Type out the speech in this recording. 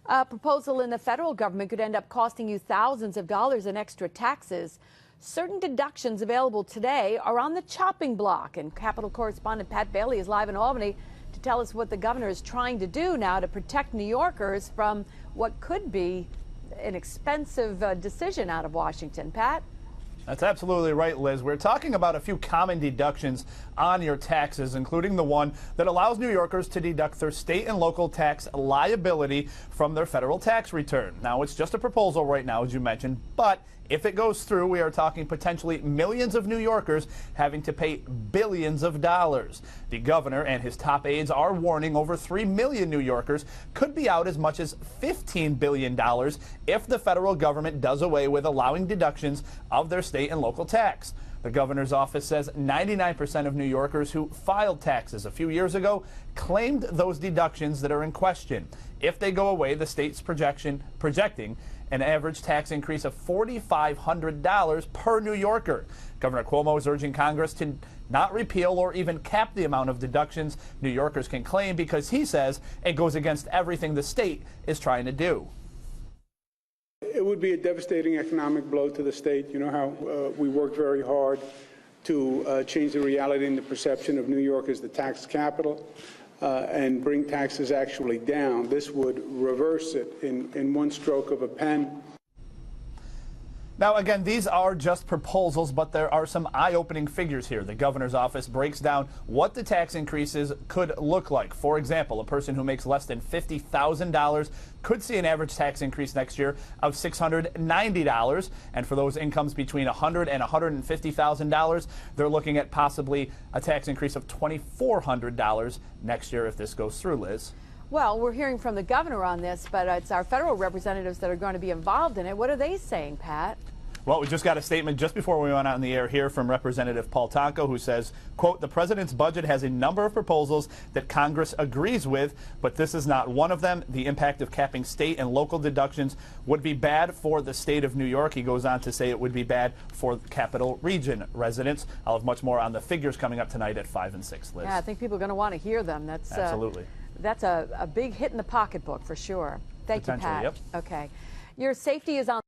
A proposal in the federal government could end up costing you thousands of dollars in extra taxes. Certain deductions available today are on the chopping block, and Capitol correspondent Pat Bailey is live in Albany to tell us what the governor is trying to do now to protect New Yorkers from what could be an expensive decision out of Washington. Pat? That's absolutely right, Liz. We're talking about a few common deductions on your taxes, including the one that allows New Yorkers to deduct their state and local tax liability from their federal tax return. Now, it's just a proposal right now, as you mentioned, but if it goes through, we are talking potentially millions of New Yorkers having to pay billions of dollars. The governor and his top aides are warning over 3 million New Yorkers could be out as much as $15 billion if the federal government does away with allowing deductions of their state and local tax. The governor's office says 99% of New Yorkers who filed taxes a few years ago claimed those deductions that are in question. If they go away, the state's projecting an average tax increase of $4,500 per New Yorker. Governor Cuomo is urging Congress to not repeal or even cap the amount of deductions New Yorkers can claim because he says it goes against everything the state is trying to do. It would be a devastating economic blow to the state. You know how we worked very hard to change the reality and the perception of New York as the tax capital and bring taxes actually down. This would reverse it in one stroke of a pen. Now, again, these are just proposals, but there are some eye-opening figures here. The governor's office breaks down what the tax increases could look like. For example, a person who makes less than $50,000 could see an average tax increase next year of $690. And for those incomes between $100,000 and $150,000, they're looking at possibly a tax increase of $2,400 next year if this goes through, Liz. Well, we're hearing from the governor on this, but it's our federal representatives that are going to be involved in it. What are they saying, Pat? Well, we just got a statement just before we went out in the air here from Representative Paul Tonko, who says, quote, the president's budget has a number of proposals that Congress agrees with, but this is not one of them. The impact of capping state and local deductions would be bad for the state of New York. He goes on to say it would be bad for Capital Region residents. I'll have much more on the figures coming up tonight at 5 and 6, Liz. Yeah, I think people are going to want to hear them. That's absolutely. That's a big hit in the pocketbook for sure. Thank you, Pat. Yep. Okay. Your safety is on